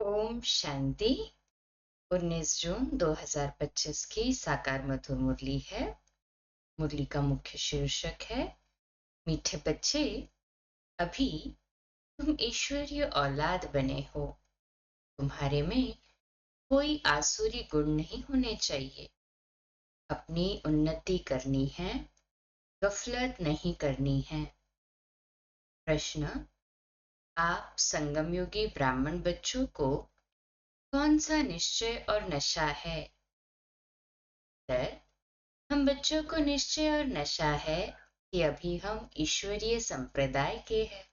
ओम शांति। 19 जून 2025 की साकार मधुर मुरली है। मुरली का मुख्य शीर्षक है मीठे बच्चे, अभी तुम ईश्वरीय औलाद बने हो। तुम्हारे में कोई आसुरी गुण नहीं होने चाहिए। अपनी उन्नति करनी है, गफलत नहीं करनी है। प्रश्न, आप संगम योगी ब्राह्मण बच्चों को कौन सा निश्चय और नशा है? उत्तर, हम बच्चों को निश्चय और नशा है कि अभी हम ईश्वरीय संप्रदाय के हैं।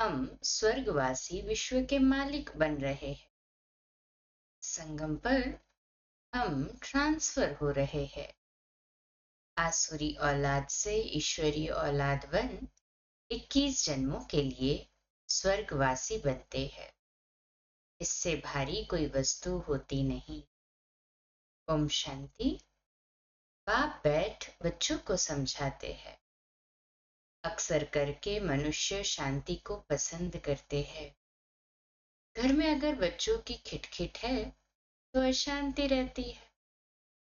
हम स्वर्गवासी विश्व के मालिक बन रहे हैं। संगम पर हम ट्रांसफर हो रहे हैं। आसुरी औलाद से ईश्वरीय औलाद बन 21 जन्मों के लिए स्वर्गवासी बनते हैं। इससे भारी कोई वस्तु होती नहीं। ओम शांति। बाप बैठ बच्चों को समझाते हैं। अक्सर करके मनुष्य शांति को पसंद करते हैं। घर में अगर बच्चों की खिटखिट है तो अशांति रहती है।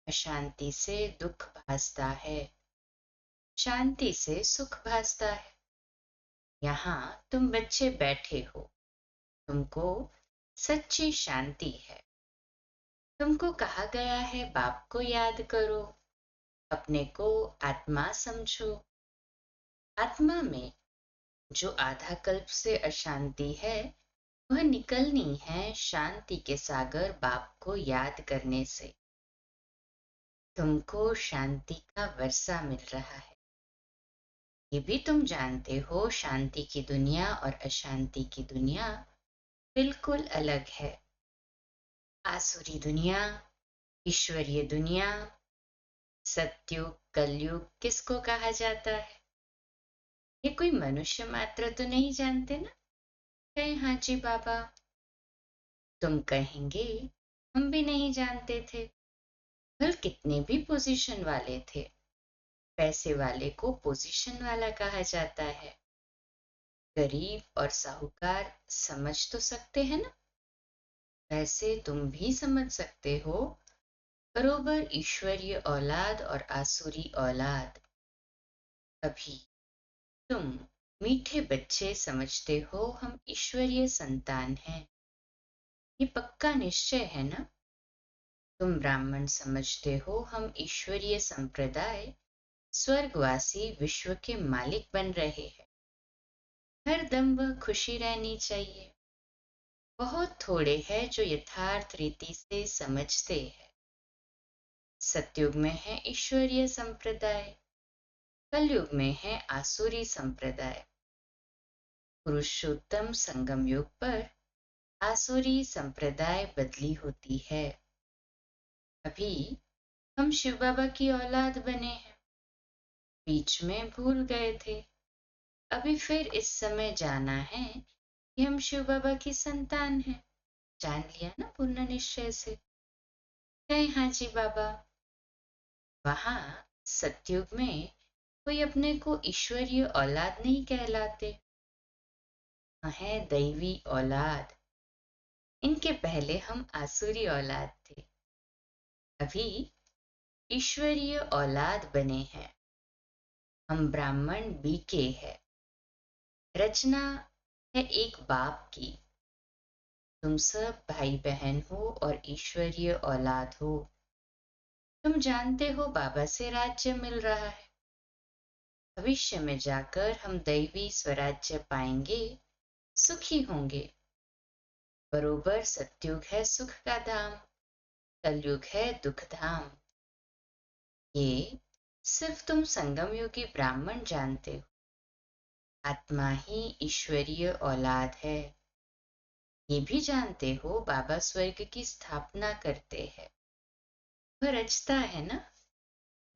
अशांति से दुख भासता है, शांति से सुख भासता है। यहाँ तुम बच्चे बैठे हो, तुमको सच्ची शांति है। तुमको कहा गया है बाप को याद करो, अपने को आत्मा समझो। आत्मा में जो आधा कल्प से अशांति है वह निकलनी है शांति के सागर बाप को याद करने से। तुमको शांति का वर्षा मिल रहा है। ये भी तुम जानते हो शांति की दुनिया और अशांति की दुनिया बिल्कुल अलग है। आसुरी दुनिया, ईश्वरीय दुनिया, सत्युग कलयुग किसको कहा जाता है? ये कोई मनुष्य मात्र तो नहीं जानते ना? कहे हाँ जी बाबा। तुम कहेंगे हम भी नहीं जानते थे। भल कितने भी पोजीशन वाले थे, पैसे वाले को पोजीशन वाला कहा जाता है। गरीब और साहूकार समझ तो सकते हैं ना? वैसे तुम भी समझ सकते हो बरोबर ईश्वरीय औलाद और आसुरी औलाद। अभी तुम मीठे बच्चे समझते हो हम ईश्वरीय संतान हैं। ये पक्का निश्चय है ना? तुम ब्राह्मण समझते हो हम ईश्वरीय संप्रदाय स्वर्गवासी विश्व के मालिक बन रहे हैं। हर दम वह खुशी रहनी चाहिए। बहुत थोड़े हैं जो यथार्थ रीति से समझते हैं। सतयुग में है ईश्वरीय संप्रदाय, कलयुग में है आसुरी संप्रदाय। पुरुषोत्तम संगम युग पर आसुरी संप्रदाय बदली होती है। अभी हम शिव बाबा की औलाद बने हैं, बीच में भूल गए थे। अभी फिर इस समय जाना है कि हम शिव बाबा की संतान हैं। जान लिया ना पूर्ण निश्चय से? कहे हाँ जी बाबा। वहां सतयुग में कोई अपने को ईश्वरीय औलाद नहीं कहलाते, है दैवी औलाद। इनके पहले हम आसुरी औलाद थे, अभी ईश्वरीय औलाद बने हैं। हम ब्राह्मण बीके हैं। रचना है एक बाप की। तुम सब भाई बहन हो और ईश्वरीय औलाद हो। तुम जानते हो बाबा से राज्य मिल रहा है। भविष्य में जाकर हम दैवी स्वराज्य पाएंगे, सुखी होंगे। बरोबर सतयुग है सुख का धाम, कलयुग है दुख धाम। ये सिर्फ तुम संगम योगी ब्राह्मण जानते हो। आत्मा ही ईश्वरीय औलाद है। ये भी जानते हो बाबा स्वर्ग की स्थापना करते हैं। वह रचता है ना?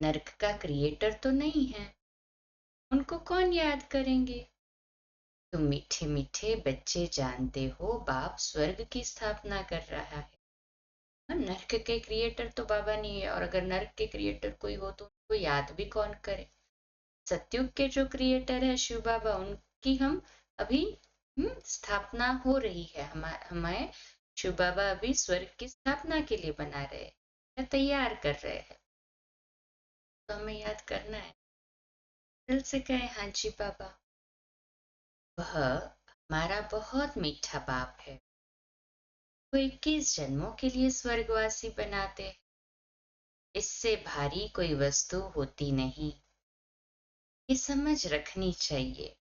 नरक का क्रिएटर तो नहीं है। उनको कौन याद करेंगे? तुम मीठे मीठे बच्चे जानते हो बाप स्वर्ग की स्थापना कर रहा है। नर्क के क्रिएटर तो बाबा नहीं है, और अगर नर्क के क्रिएटर कोई हो तो उनको याद भी कौन करे? सतयुग के जो क्रिएटर है शिव बाबा, उनकी हम अभी स्थापना हो रही है। हमें शिव बाबा अभी स्वर्ग की स्थापना के लिए बना रहे हैं, तैयार कर रहे हैं। तो हमें याद करना है। दिल से कहे हाँ जी बाबा। वह हमारा बहुत मीठा बाप है। वो 21 जन्मों के लिए स्वर्गवासी बनाते हैं। इससे भारी कोई वस्तु होती नहीं। ये समझ रखनी चाहिए।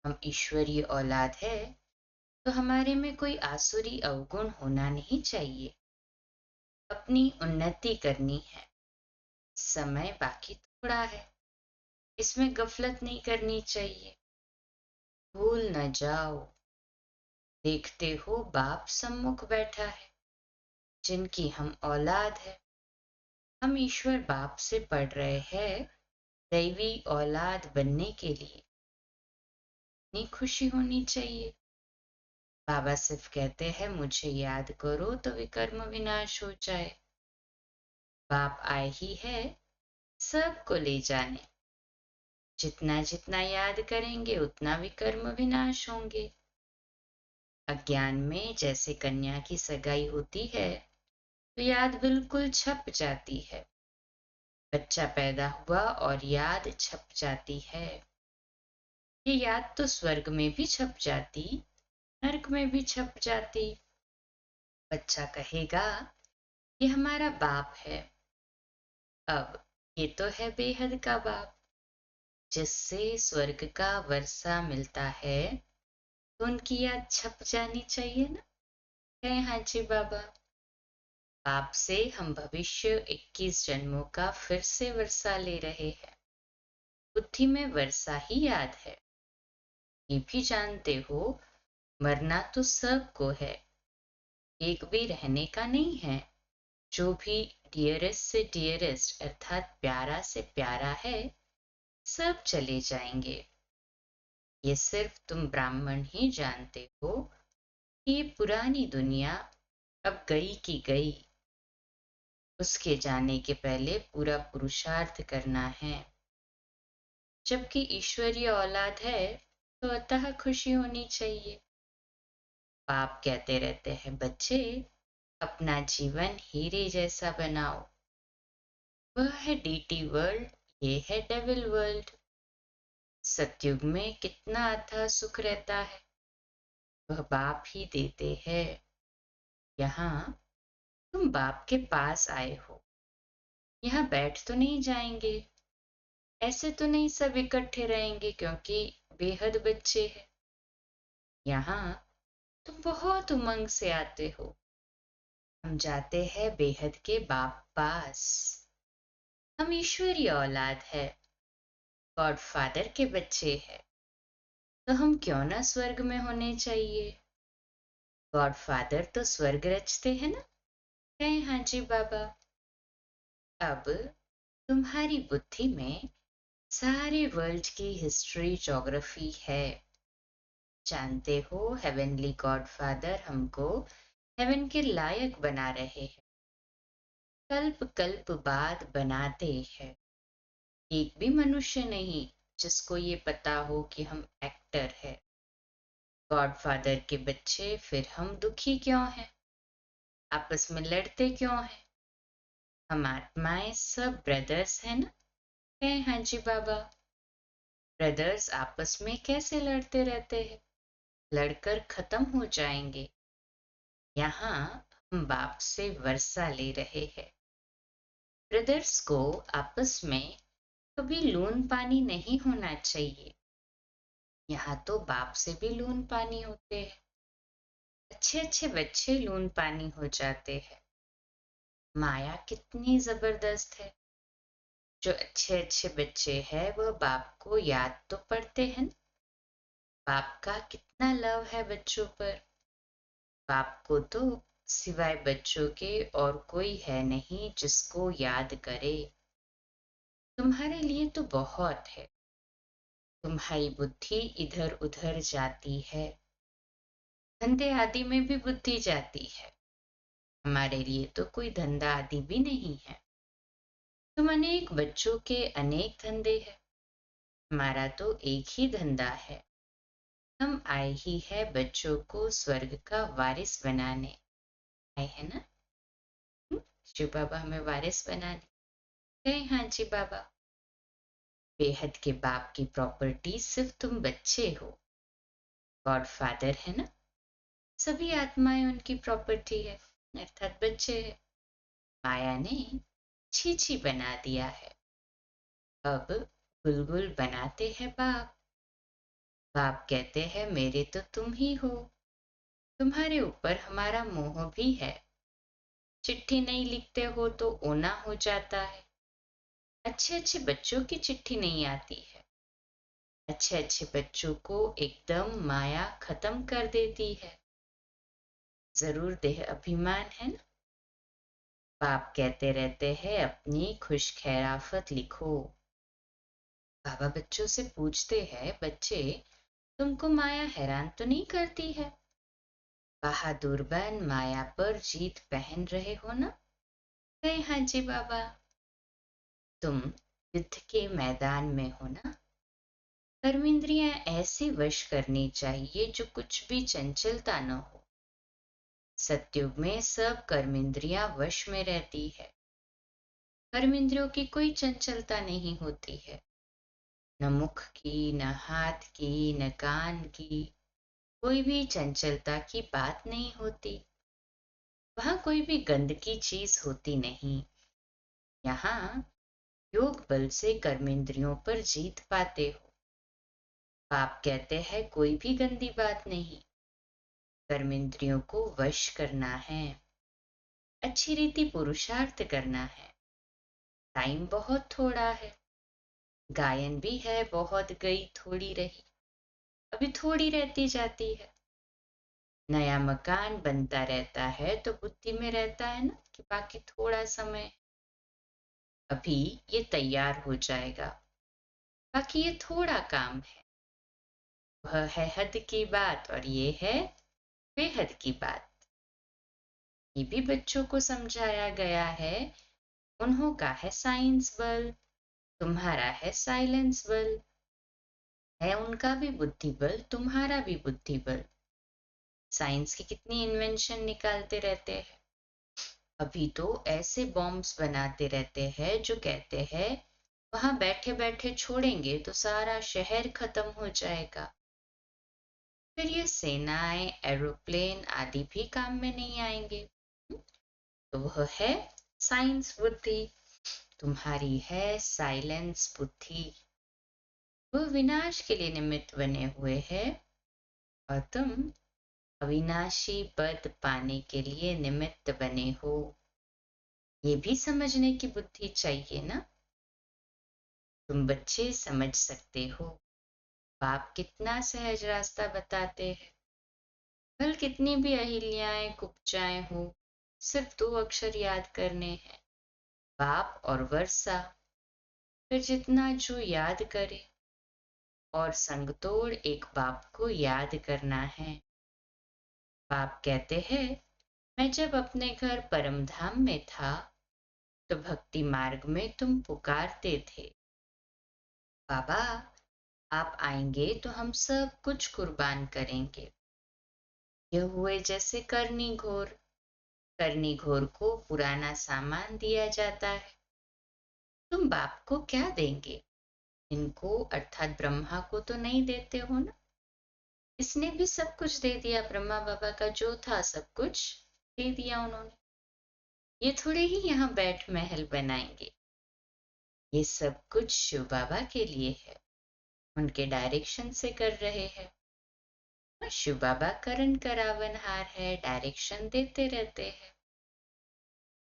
हम ईश्वरीय औलाद है, तो हमारे में कोई आसुरी अवगुण होना नहीं चाहिए। अपनी उन्नति करनी है। समय बाकी थोड़ा है, इसमें गफलत नहीं करनी चाहिए। भूल न जाओ। देखते हो बाप सम्मुख बैठा है, जिनकी हम औलाद है। हम ईश्वर बाप से पढ़ रहे हैं दैवी औलाद बनने के लिए। इतनी खुशी होनी चाहिए। बाबा सिर्फ कहते हैं मुझे याद करो तो विकर्म विनाश हो जाए। बाप आए ही है सबको ले जाने। जितना जितना याद करेंगे उतना विकर्म विनाश होंगे। अज्ञान में जैसे कन्या की सगाई होती है तो याद बिल्कुल छप जाती है। बच्चा पैदा हुआ और याद छप जाती है। ये याद तो स्वर्ग में भी छप जाती, नरक में भी छप जाती। बच्चा कहेगा ये हमारा बाप है। अब ये तो है बेहद का बाप, जिससे स्वर्ग का वर्षा मिलता है। तो उनकी याद छप जानी चाहिए ना। कहे हाँ जी बाबा। बाप से हम भविष्य 21 जन्मों का फिर से वर्षा ले रहे हैं। बुद्धि में वर्षा ही याद है। ये भी जानते हो मरना तो सबको है, एक भी रहने का नहीं है। जो भी डियरेस्ट से डियरेस्ट अर्थात प्यारा से प्यारा है, सब चले जाएंगे। ये सिर्फ तुम ब्राह्मण ही जानते हो कि ये पुरानी दुनिया अब गई की गई। उसके जाने के पहले पूरा पुरुषार्थ करना है। जबकि ईश्वरीय औलाद है तो अतः खुशी होनी चाहिए। बाप कहते रहते हैं बच्चे अपना जीवन हीरे जैसा बनाओ। वह है डीटी वर्ल्ड, ये है डेविल वर्ल्ड। सतयुग में कितना अथाह सुख रहता है, वह बाप ही देते हैं। यहाँ तुम बाप के पास आए हो, यहाँ बैठ तो नहीं जाएंगे। ऐसे तो नहीं सब इकट्ठे रहेंगे क्योंकि बेहद बच्चे हैं। यहाँ तुम बहुत उमंग से आते हो। हम जाते हैं बेहद के बाप पास। हम ईश्वरीय औलाद है, गॉड फादर के बच्चे हैं। तो हम क्यों ना स्वर्ग में होने चाहिए। गॉड फादर तो स्वर्ग रचते हैं ना। कहे हाँ जी बाबा। अब तुम्हारी बुद्धि में सारे वर्ल्ड की हिस्ट्री ज्योग्राफी है। जानते हो हेवनली गॉड फादर हमको हेवन के लायक बना रहे हैं। कल्प कल्प बाद बनाते हैं। एक भी मनुष्य नहीं जिसको ये पता हो कि हम एक्टर है। गॉड फादर के बच्चे फिर हम दुखी क्यों हैं, आपस में लड़ते क्यों हैं। हम आत्माएं सब ब्रदर्स हैं ना। कहे हाँ जी बाबा। ब्रदर्स आपस में कैसे लड़ते रहते हैं, लड़कर खत्म हो जाएंगे। यहाँ हम बाप से वर्षा ले रहे हैं। ब्रदर्स को आपस में कभी लून पानी नहीं होना चाहिए। यहाँ तो बाप से भी लून पानी होते हैं। अच्छे अच्छे बच्चे लून पानी हो जाते हैं। माया कितनी जबरदस्त है। जो अच्छे अच्छे बच्चे हैं वह बाप को याद तो पड़ते हैं। बाप का कितना लव है बच्चों पर। बाप को तो सिवाय बच्चों के और कोई है नहीं जिसको याद करे। तुम्हारे लिए तो बहुत है। तुम्हारी बुद्धि इधर उधर जाती है। धंधे आदि में भी बुद्धि जाती है। हमारे लिए तो कोई धंधा आदि भी नहीं है। तुम अनेक बच्चों के अनेक धंधे हैं, हमारा तो एक ही धंधा है। हम आए ही है बच्चों को स्वर्ग का वारिस बनाने। आए है ना? शिव बाबा हमें वारिस बनाने गए। हाँ जी बाबा। बेहद के बाप की प्रॉपर्टी सिर्फ तुम बच्चे हो। गॉड फादर है ना? सभी आत्माएं उनकी प्रॉपर्टी है, अर्थात बच्चे है। माया ने छीछी बना दिया है। अब बुलबुल बनाते हैं बाप। बाप कहते हैं मेरे तो तुम ही हो। तुम्हारे ऊपर हमारा मोह भी है। चिट्ठी नहीं लिखते हो तो ओना हो जाता है। अच्छे अच्छे बच्चों की चिट्ठी नहीं आती है। अच्छे अच्छे बच्चों को एकदम माया खत्म कर देती है। जरूर देह अभिमान है ना? बाप कहते रहते हैं अपनी खुश खैराफत लिखो। बाबा बच्चों से पूछते हैं बच्चे तुमको माया हैरान तो नहीं करती है? बहादुर बन माया पर जीत पहन रहे हो ना? कहे हाँ जी बाबा। तुम युद्ध के मैदान में हो ना? कर्मेंद्रियां ऐसी वश करनी चाहिए जो कुछ भी चंचलता न हो। सत्युग में सब कर्मेंद्रियां वश में रहती है। कर्मेंद्रियों की कोई चंचलता नहीं होती है। न मुख की, न हाथ की, न कान की, कोई भी चंचलता की बात नहीं होती। वहां कोई भी गंदगी चीज होती नहीं। यहाँ योग बल से कर्मेंद्रियों पर जीत पाते हो। पाप कहते हैं कोई भी गंदी बात नहीं। कर्मेंद्रियों को वश करना है। अच्छी रीति पुरुषार्थ करना है। टाइम बहुत थोड़ा है। गायन भी है बहुत गई थोड़ी रही। अभी थोड़ी रहती जाती है। नया मकान बनता रहता है तो बुद्धि में रहता है ना कि बाकी थोड़ा समय। अभी ये तैयार हो जाएगा। बाकी ये थोड़ा काम है। वह है हद की बात और ये है बेहद की बात। ये भी बच्चों को समझाया गया है। उन्हों का है साइंस बल, तुम्हारा है साइलेंस बल। है उनका भी बुद्धि बल, तुम्हारा भी बुद्धि बल। साइंस की कितनी इन्वेंशन निकालते रहते हैं। अभी तो ऐसे बॉम्ब्स बनाते रहते हैं जो कहते हैं वहां बैठे बैठे छोड़ेंगे तो सारा शहर खत्म हो जाएगा। फिर ये सेनाएं, एरोप्लेन आदि भी काम में नहीं आएंगे। तो वह है साइंस बुद्धि। तुम्हारी है साइलेंस बुद्धि। वह विनाश के लिए निमित्त बने हुए हैं और तुम अविनाशी पद पाने के लिए निमित्त बने हो। ये भी समझने की बुद्धि चाहिए ना? तुम बच्चे समझ सकते हो। बाप कितना सहज रास्ता बताते हैं। भल कितनी भी अहिल्याएं कुब्जाएं हो, सिर्फ दो अक्षर याद करने हैं, बाप और वर्षा। फिर जितना जो याद करे और संगतोड़ एक बाप को याद करना है। बाप कहते हैं मैं जब अपने घर परम धाम में था तो भक्ति मार्ग में तुम पुकारते थे बाबा आप आएंगे तो हम सब कुछ कुर्बान करेंगे। यह हुए जैसे करनी घोर। करनी घोर को पुराना सामान दिया जाता है। तुम बाप को क्या देंगे? इनको अर्थात ब्रह्मा को तो नहीं देते हो ना? इसने भी सब कुछ दे दिया। ब्रह्मा बाबा का जो था सब कुछ दे दिया उन्होंने। ये थोड़े ही यहाँ बैठ महल बनाएंगे। ये सब कुछ शिव बाबा के लिए है। उनके डायरेक्शन से कर रहे हैं। शिव बाबा करण करावनहार है, डायरेक्शन देते रहते हैं।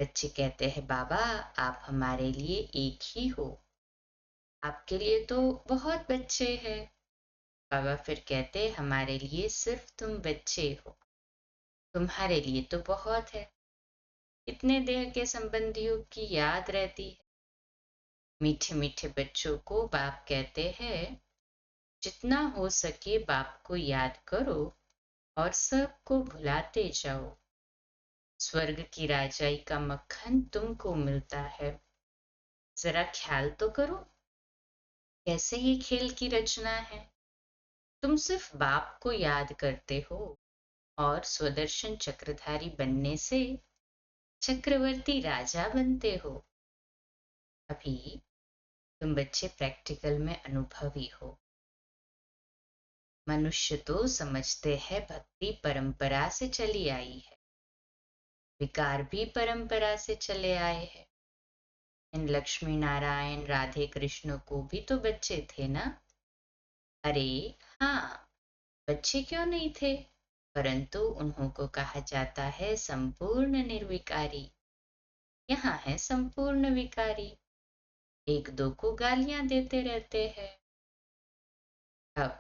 बच्चे कहते हैं बाबा आप हमारे लिए एक ही हो। आपके लिए तो बहुत बच्चे हैं। बाबा फिर कहते हमारे लिए सिर्फ तुम बच्चे हो। तुम्हारे लिए तो बहुत है। इतने देह के संबंधियों की याद रहती है। मीठे मीठे बच्चों को बाप कहते हैं जितना हो सके बाप को याद करो और सबको भुलाते जाओ। स्वर्ग की राजाई का मक्खन तुमको मिलता है। जरा ख्याल तो करो कैसे ये खेल की रचना है। तुम सिर्फ बाप को याद करते हो और स्वदर्शन चक्रधारी बनने से चक्रवर्ती राजा बनते हो। अभी तुम बच्चे प्रैक्टिकल में अनुभवी हो। मनुष्य तो समझते हैं भक्ति परंपरा से चली आई है, विकार भी परंपरा से चले आए हैं। इन लक्ष्मी नारायण राधे कृष्ण को भी तो बच्चे थे ना? अरे हाँ, बच्चे क्यों नहीं थे, परंतु उन्हों को कहा जाता है संपूर्ण निर्विकारी। यहाँ है संपूर्ण विकारी, एक दो को गालियां देते रहते हैं। अब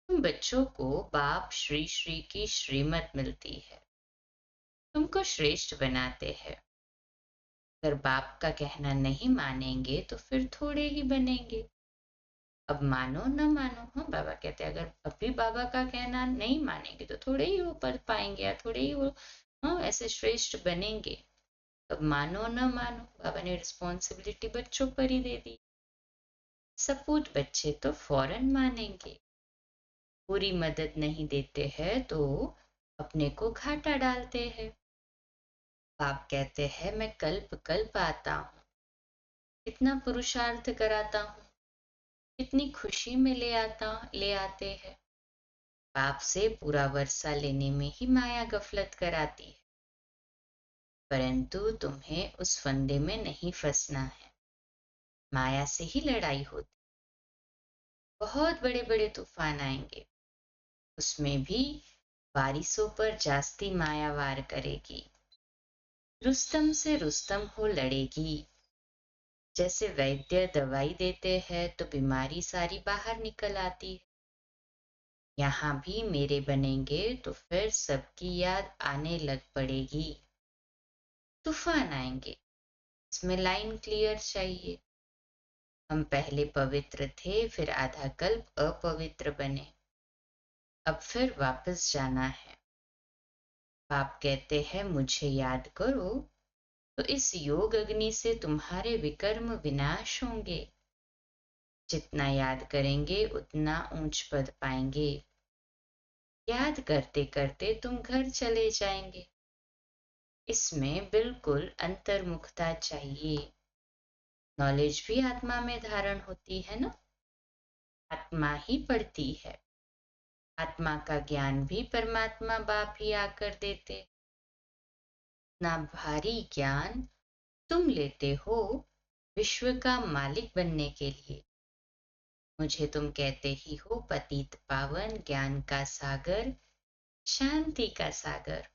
तुम बच्चों को बाप श्री श्री की श्रीमत मिलती है, तुमको श्रेष्ठ बनाते हैं। अगर बाप का कहना नहीं मानेंगे तो फिर थोड़े ही बनेंगे। अब मानो न मानो, हाँ बाबा कहते हैं अगर अभी बाबा का कहना नहीं मानेंगे तो थोड़े ही वो पद पाएंगे या थोड़े ही वो हाँ ऐसे श्रेष्ठ बनेंगे। अब मानो न मानो, बाबा ने रिस्पॉन्सिबिलिटी बच्चों पर ही दे दी। सपूत बच्चे तो फौरन मानेंगे, पूरी मदद नहीं देते हैं तो अपने को घाटा डालते हैं। बाप कहते हैं मैं कल्प कल्प आता हूँ, इतना पुरुषार्थ कराता हूँ, इतनी खुशी में ले आते हैं। बाप से पूरा वर्षा लेने में ही माया गफलत कराती है, परंतु तुम्हें उस फंदे में नहीं फंसना है। माया से ही लड़ाई होती, बहुत बड़े बड़े तूफान आएंगे, उसमें भी बारिशों पर जास्ती माया वार करेगी। रुस्तम से रुस्तम हो लड़ेगी। जैसे वैद्य दवाई देते हैं तो बीमारी सारी बाहर निकल आती है, यहाँ भी मेरे बनेंगे तो फिर सबकी याद आने लग पड़ेगी। तूफान आएंगे, इसमें लाइन क्लियर चाहिए। हम पहले पवित्र थे, फिर आधा कल्प अपवित्र बने, अब फिर वापस जाना है। बाप कहते हैं मुझे याद करो तो इस योग अग्नि से तुम्हारे विकर्म विनाश होंगे। जितना याद करेंगे उतना ऊंच पद पाएंगे। याद करते करते तुम घर चले जाएंगे। इसमें बिल्कुल अंतर्मुखता चाहिए। नॉलेज भी आत्मा में धारण होती है ना, आत्मा ही पढ़ती है। आत्मा का ज्ञान भी परमात्मा बाप ही आकर देते। ना भारी ज्ञान तुम लेते हो विश्व का मालिक बनने के लिए। मुझे तुम कहते ही हो पतित पावन, ज्ञान का सागर, शांति का सागर।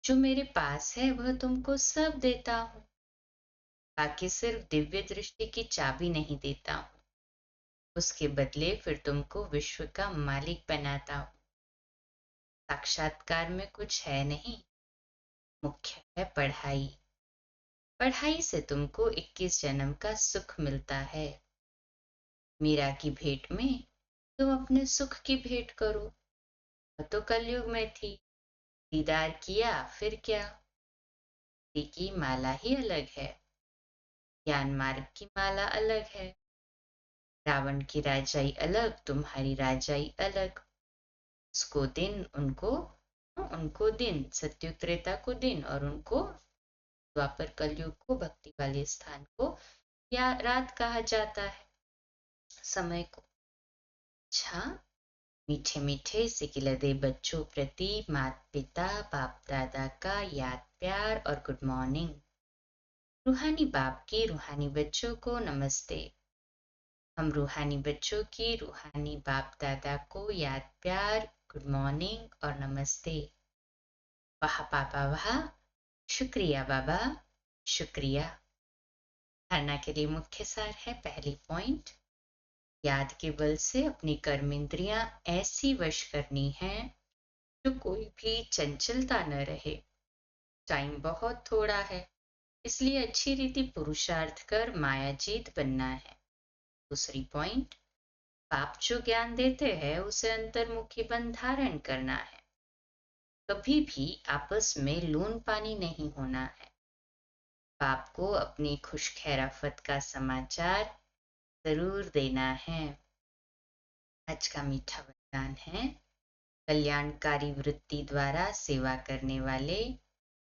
जो मेरे पास है वह तुमको सब देता हूँ, बाकी सिर्फ दिव्य दृष्टि की चाबी नहीं देता हूँ, उसके बदले फिर तुमको विश्व का मालिक बनाता हूँ। साक्षात्कार में कुछ है नहीं, मुख्य है पढ़ाई। पढ़ाई से तुमको 21 जन्म का सुख मिलता है। मीरा की भेंट में तुम अपने सुख की भेंट करो। वह तो कलयुग में थी, दीदार किया फिर क्या। की माला ही अलग है, ज्ञान मार्ग की माला अलग है। रावण की राजाई अलग, तुम्हारी राजाई अलग। उसको दिन, उनको दिन, सत्युग त्रेता को दिन और उनको द्वापर कलयुग को, भक्ति वाले स्थान को या रात कहा जाता है, समय को। अच्छा, मीठे मीठे सिकिलदे बच्चों प्रति माता पिता बाप दादा का याद प्यार और गुड मॉर्निंग। रूहानी बाप की रूहानी बच्चों को नमस्ते। हम रूहानी बच्चों की रूहानी बाप दादा को याद प्यार, गुड मॉर्निंग और नमस्ते। वाह पापा वाह, शुक्रिया बाबा, शुक्रिया। धारणा के लिए मुख्य सार है, पहली पॉइंट, याद के बल से अपनी कर्म इंद्रियां ऐसी वश करनी है जो कोई भी चंचलता न रहे। टाइम बहुत थोड़ा है, इसलिए अच्छी रीति पुरुषार्थ कर मायाजीत बनना है। दूसरी पॉइंट, बाप जो ज्ञान देते हैं उसे अंतर्मुखी बन धारण करना है। कभी भी आपस में लून पानी नहीं होना है। बाप को अपनी खुशखैराफत का समाचार जरूर देना है। आज का मीठा वरदान है, कल्याणकारी वृत्ति द्वारा सेवा करने वाले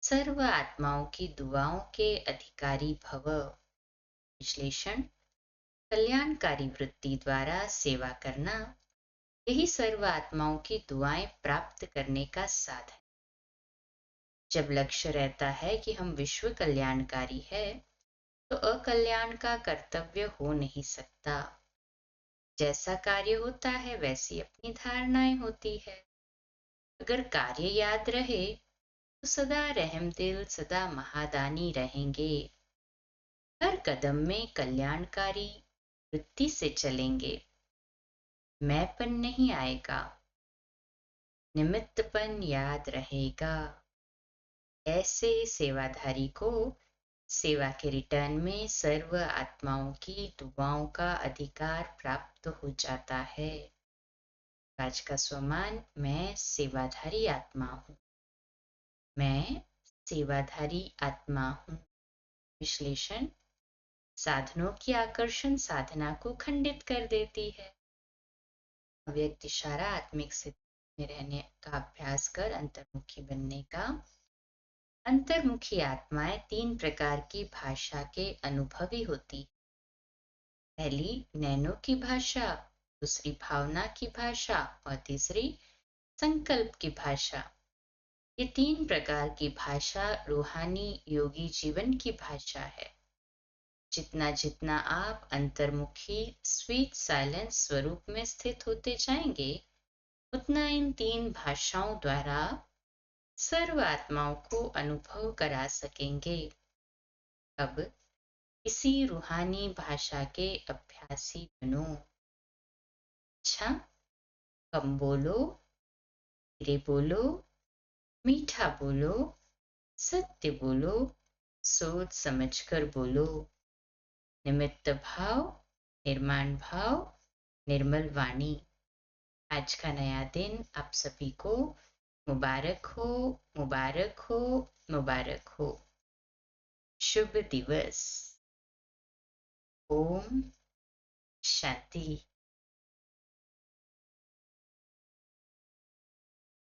सर्व आत्माओं की दुआओं के अधिकारी भव। विश्लेषण: कल्याणकारी वृत्ति द्वारा सेवा करना, यही सर्व आत्माओं की दुआएं प्राप्त करने का साधन। जब लक्ष्य रहता है कि हम विश्व कल्याणकारी है, तो अकल्याण का कर्तव्य हो नहीं सकता। जैसा कार्य होता है वैसी अपनी धारणाएं होती है। अगर कार्य याद रहे तो सदा रहमदिल, सदा महादानी रहेंगे। हर कदम में कल्याणकारी वृत्ति से चलेंगे। मैंपन नहीं आएगा, निमित्तपन याद रहेगा। ऐसे सेवाधारी को सेवा के रिटर्न में सर्व आत्माओं की दुआओं का अधिकार प्राप्त हो जाता है। आज का स्वमान: मैं सेवाधारी आत्मा हूँ। मैं सेवाधारी आत्मा हूँ। विश्लेषण: साधनों की आकर्षण साधना को खंडित कर देती है। अव्यक्त इशारा: आत्मिक स्थिति में रहने का अभ्यास कर अंतर्मुखी बनने का। अंतर्मुखी आत्माएं 3 प्रकार की भाषा के अनुभवी होती। पहली नैनो की भाषा, दूसरी भावना की भाषा और तीसरी संकल्प की भाषा। ये 3 प्रकार की भाषा रूहानी योगी जीवन की भाषा है। जितना जितना आप अंतर्मुखी स्वीट साइलेंस स्वरूप में स्थित होते जाएंगे, उतना इन 3 भाषाओं द्वारा सर्व आत्माओं को अनुभव करा सकेंगे। अब इसी रूहानी भाषा के अभ्यासी बनो। अच्छा, कम बोलो, धीरे बोलो, मीठा बोलो, सत्य बोलो, सोच समझकर बोलो। निमित्त भाव, निर्माण भाव, निर्मल वाणी। आज का नया दिन आप सभी को मुबारक हो, मुबारक हो, मुबारक हो। शुभ दिवस। ओम शांति।